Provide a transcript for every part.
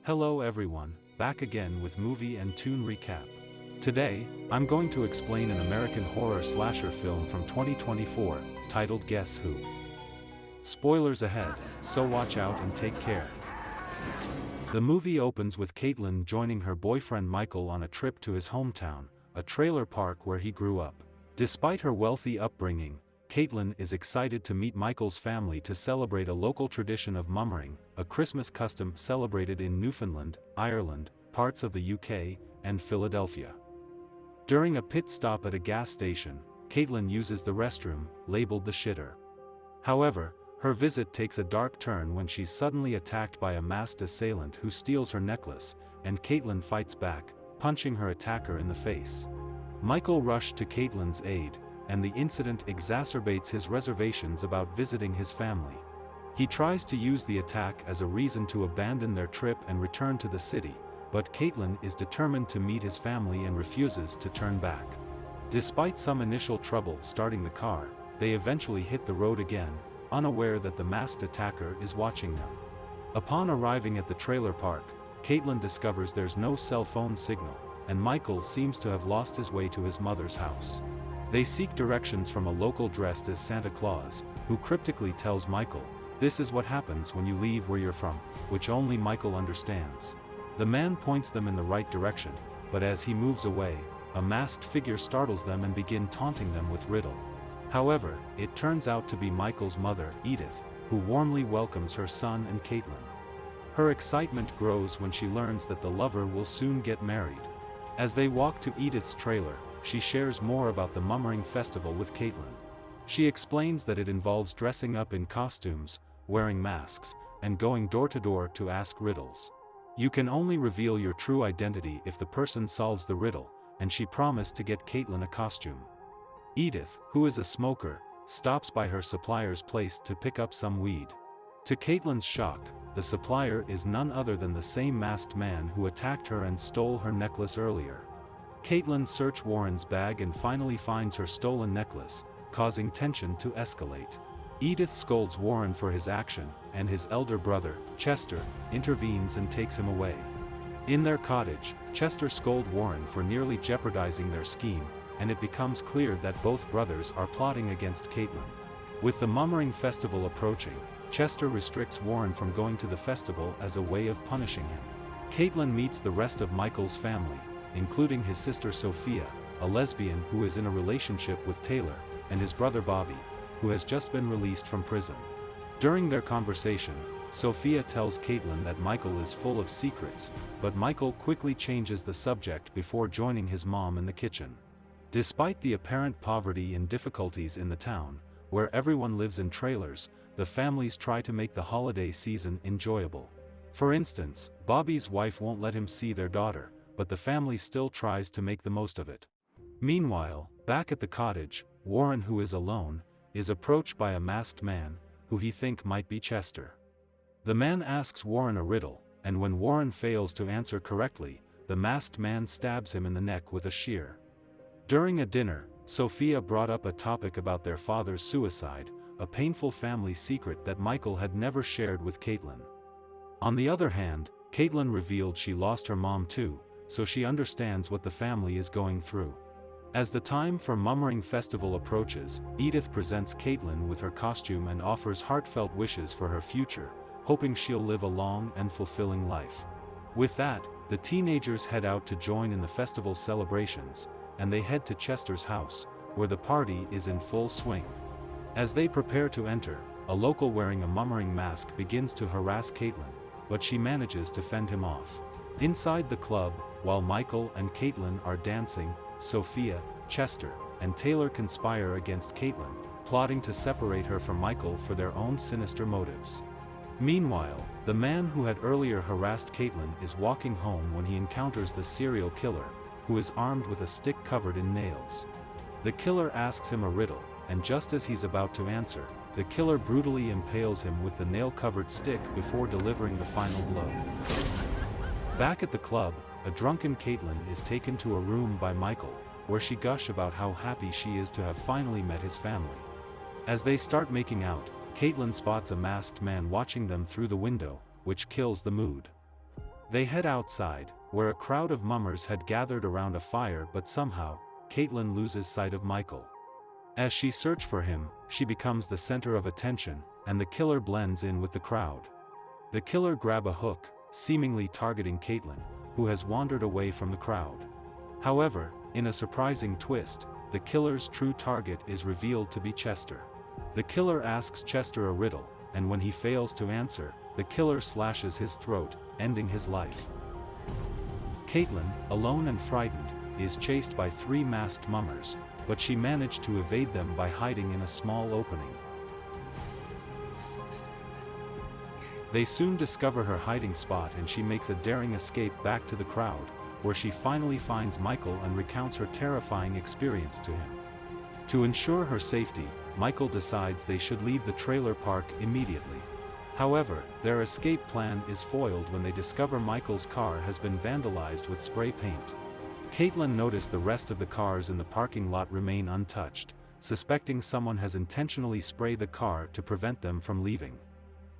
Hello everyone, back again with movie and tune recap. Today, I'm going to explain an American horror slasher film from 2024, titled Guess Who? Spoilers ahead, so watch out and take care. The movie opens with Caitlin joining her boyfriend Michael on a trip to his hometown, a trailer park where he grew up. Despite her wealthy upbringing, Caitlin is excited to meet Michael's family to celebrate a local tradition of mummering, a Christmas custom celebrated in Newfoundland, Ireland, parts of the UK, and Philadelphia. During a pit stop at a gas station, Caitlin uses the restroom, labeled the shitter. However, her visit takes a dark turn when she's suddenly attacked by a masked assailant who steals her necklace, and Caitlin fights back, punching her attacker in the face. Michael rushed to Caitlin's aid, and the incident exacerbates his reservations about visiting his family. He tries to use the attack as a reason to abandon their trip and return to the city, but Caitlin is determined to meet his family and refuses to turn back. Despite some initial trouble starting the car, they eventually hit the road again, unaware that the masked attacker is watching them. Upon arriving at the trailer park, Caitlin discovers there's no cell phone signal, and Michael seems to have lost his way to his mother's house. They seek directions from a local dressed as Santa Claus, who cryptically tells Michael, "This is what happens when you leave where you're from," which only Michael understands. The man points them in the right direction, but as he moves away, a masked figure startles them and begins taunting them with riddle. However, it turns out to be Michael's mother, Edith, who warmly welcomes her son and Caitlin. Her excitement grows when she learns that the lover will soon get married. As they walk to Edith's trailer, she shares more about the Mummering festival with Caitlin. She explains that it involves dressing up in costumes, wearing masks, and going door to door to ask riddles. You can only reveal your true identity if the person solves the riddle, and she promised to get Caitlin a costume. Edith, who is a smoker, stops by her supplier's place to pick up some weed. To Caitlin's shock, the supplier is none other than the same masked man who attacked her and stole her necklace earlier. Caitlin searches Warren's bag and finally finds her stolen necklace, causing tension to escalate. Edith scolds Warren for his action, and his elder brother, Chester, intervenes and takes him away. In their cottage, Chester scolds Warren for nearly jeopardizing their scheme, and it becomes clear that both brothers are plotting against Caitlin. With the Mummering festival approaching, Chester restricts Warren from going to the festival as a way of punishing him. Caitlin meets the rest of Michael's family, including his sister Sophia, a lesbian who is in a relationship with Taylor, and his brother Bobby, who has just been released from prison. During their conversation, Sophia tells Caitlin that Michael is full of secrets, but Michael quickly changes the subject before joining his mom in the kitchen. Despite the apparent poverty and difficulties in the town, where everyone lives in trailers, the families try to make the holiday season enjoyable. For instance, Bobby's wife won't let him see their daughter, but the family still tries to make the most of it. Meanwhile, back at the cottage, Warren, who is alone, is approached by a masked man, who he thinks might be Chester. The man asks Warren a riddle, and when Warren fails to answer correctly, the masked man stabs him in the neck with a shear. During a dinner, Sophia brought up a topic about their father's suicide, a painful family secret that Michael had never shared with Caitlin. On the other hand, Caitlin revealed she lost her mom too, so she understands what the family is going through. As the time for Mummering festival approaches, Edith presents Caitlin with her costume and offers heartfelt wishes for her future, hoping she'll live a long and fulfilling life. With that, the teenagers head out to join in the festival celebrations, and they head to Chester's house, where the party is in full swing. As they prepare to enter, a local wearing a Mummering mask begins to harass Caitlin, but she manages to fend him off. Inside the club, while Michael and Caitlin are dancing, Sophia, Chester, and Taylor conspire against Caitlin, plotting to separate her from Michael for their own sinister motives. Meanwhile, the man who had earlier harassed Caitlin is walking home when he encounters the serial killer, who is armed with a stick covered in nails. The killer asks him a riddle, and just as he's about to answer, the killer brutally impales him with the nail-covered stick before delivering the final blow. Back at the club, a drunken Caitlin is taken to a room by Michael, where she gushes about how happy she is to have finally met his family. As they start making out, Caitlin spots a masked man watching them through the window, which kills the mood. They head outside, where a crowd of mummers had gathered around a fire, but somehow, Caitlin loses sight of Michael. As she searches for him, she becomes the center of attention, and the killer blends in with the crowd. The killer grabs a hook, seemingly targeting Caitlin, who has wandered away from the crowd. However, in a surprising twist, the killer's true target is revealed to be Chester. The killer asks Chester a riddle, and when he fails to answer, the killer slashes his throat, ending his life. Caitlin, alone and frightened, is chased by 3 masked mummers, but she managed to evade them by hiding in a small opening. They soon discover her hiding spot and she makes a daring escape back to the crowd, where she finally finds Michael and recounts her terrifying experience to him. To ensure her safety, Michael decides they should leave the trailer park immediately. However, their escape plan is foiled when they discover Michael's car has been vandalized with spray paint. Caitlin noticed the rest of the cars in the parking lot remain untouched, suspecting someone has intentionally sprayed the car to prevent them from leaving.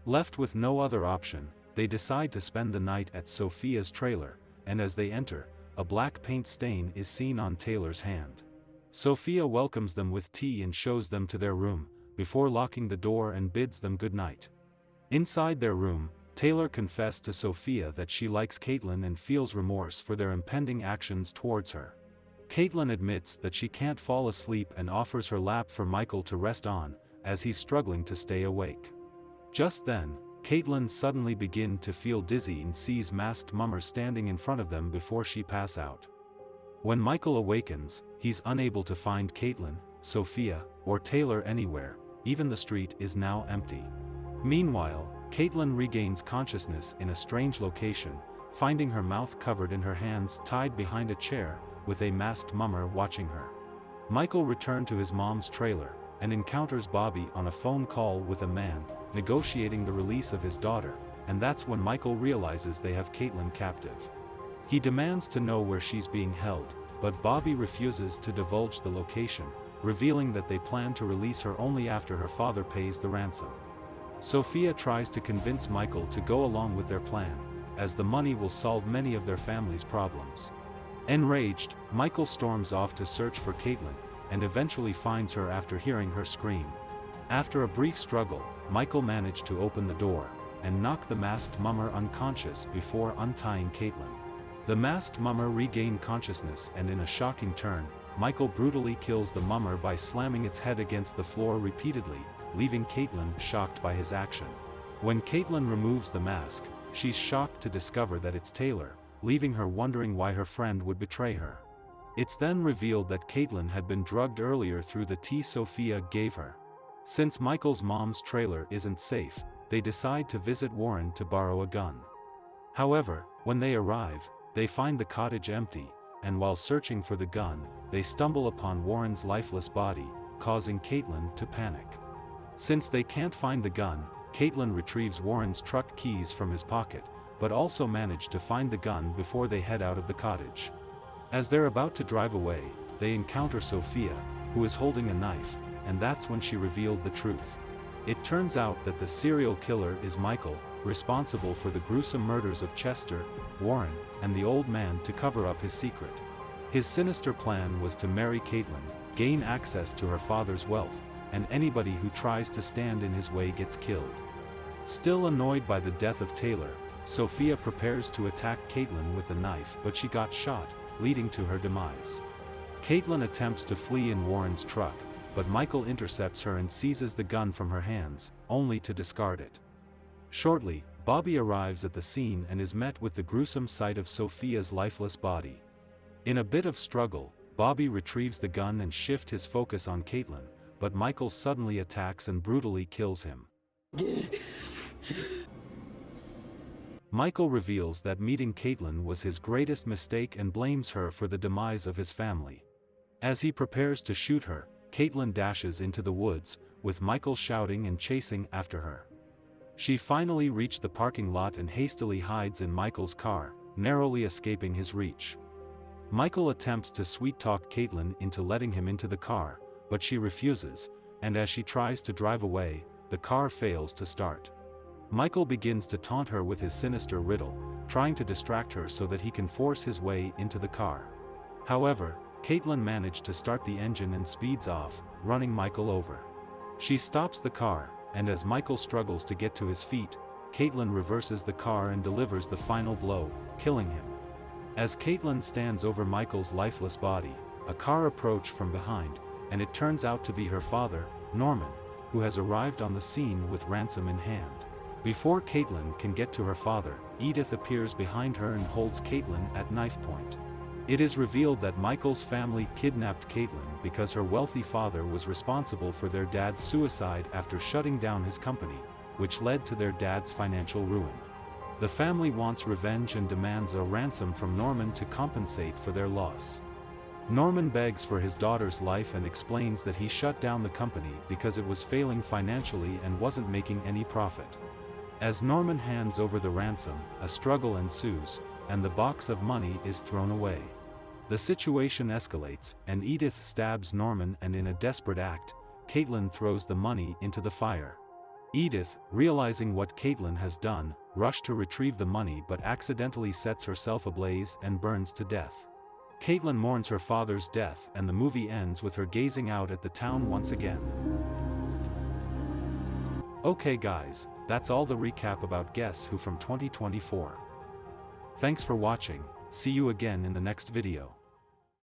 Left with no other option, they decide to spend the night at Sophia's trailer, and as they enter, a black paint stain is seen on Taylor's hand. Sophia welcomes them with tea and shows them to their room, before locking the door and bids them good night. Inside their room, Taylor confessed to Sophia that she likes Caitlin and feels remorse for their impending actions towards her. Caitlin admits that she can't fall asleep and offers her lap for Michael to rest on, as he's struggling to stay awake. Just then, Caitlin suddenly begins to feel dizzy and sees masked mummers standing in front of them before she passes out. When Michael awakens, he's unable to find Caitlin, Sophia, or Taylor anywhere. Even the street is now empty. Meanwhile, Caitlin regains consciousness in a strange location, finding her mouth covered in her hands tied behind a chair, with a masked mummer watching her. Michael returned to his mom's trailer, and encounters Bobby on a phone call with a man, negotiating the release of his daughter, and that's when Michael realizes they have Caitlin captive. He demands to know where she's being held, but Bobby refuses to divulge the location, revealing that they plan to release her only after her father pays the ransom. Sophia tries to convince Michael to go along with their plan, as the money will solve many of their family's problems. Enraged, Michael storms off to search for Caitlin, and eventually finds her after hearing her scream. After a brief struggle, Michael managed to open the door, and knock the masked mummer unconscious before untying Caitlin. The masked mummer regained consciousness and in a shocking turn, Michael brutally kills the mummer by slamming its head against the floor repeatedly, leaving Caitlin shocked by his action. When Caitlin removes the mask, she's shocked to discover that it's Taylor, leaving her wondering why her friend would betray her. It's then revealed that Caitlin had been drugged earlier through the tea Sophia gave her. Since Michael's mom's trailer isn't safe, they decide to visit Warren to borrow a gun. However, when they arrive, they find the cottage empty, and while searching for the gun, they stumble upon Warren's lifeless body, causing Caitlin to panic. Since they can't find the gun, Caitlin retrieves Warren's truck keys from his pocket, but also manage to find the gun before they head out of the cottage. As they're about to drive away, they encounter Sophia, who is holding a knife, and that's when she revealed the truth. It turns out that the serial killer is Michael, responsible for the gruesome murders of Chester, Warren, and the old man to cover up his secret. His sinister plan was to marry Caitlin, gain access to her father's wealth, and anybody who tries to stand in his way gets killed. Still annoyed by the death of Taylor, Sophia prepares to attack Caitlin with the knife, but she got shot, leading to her demise. Caitlin attempts to flee in Warren's truck, but Michael intercepts her and seizes the gun from her hands, only to discard it. Shortly, Bobby arrives at the scene and is met with the gruesome sight of Sophia's lifeless body. In a bit of struggle, Bobby retrieves the gun and shifts his focus on Caitlin, but Michael suddenly attacks and brutally kills him. Michael reveals that meeting Caitlin was his greatest mistake and blames her for the demise of his family. As he prepares to shoot her, Caitlin dashes into the woods, with Michael shouting and chasing after her. She finally reached the parking lot and hastily hides in Michael's car, narrowly escaping his reach. Michael attempts to sweet-talk Caitlin into letting him into the car, but she refuses, and as she tries to drive away, the car fails to start. Michael begins to taunt her with his sinister riddle, trying to distract her so that he can force his way into the car. However, Caitlin managed to start the engine and speeds off, running Michael over. She stops the car, and as Michael struggles to get to his feet, Caitlin reverses the car and delivers the final blow, killing him. As Caitlin stands over Michael's lifeless body, a car approaches from behind, and it turns out to be her father, Norman, who has arrived on the scene with ransom in hand. Before Caitlin can get to her father, Edith appears behind her and holds Caitlin at knife point. It is revealed that Michael's family kidnapped Caitlin because her wealthy father was responsible for their dad's suicide after shutting down his company, which led to their dad's financial ruin. The family wants revenge and demands a ransom from Norman to compensate for their loss. Norman begs for his daughter's life and explains that he shut down the company because it was failing financially and wasn't making any profit. As Norman hands over the ransom, a struggle ensues, and the box of money is thrown away. The situation escalates, and Edith stabs Norman, and in a desperate act, Caitlin throws the money into the fire. Edith, realizing what Caitlin has done, rushes to retrieve the money but accidentally sets herself ablaze and burns to death. Caitlin mourns her father's death, and the movie ends with her gazing out at the town once again. Okay guys, that's all the recap about Guess Who from 2024. Thanks for watching, see you again in the next video.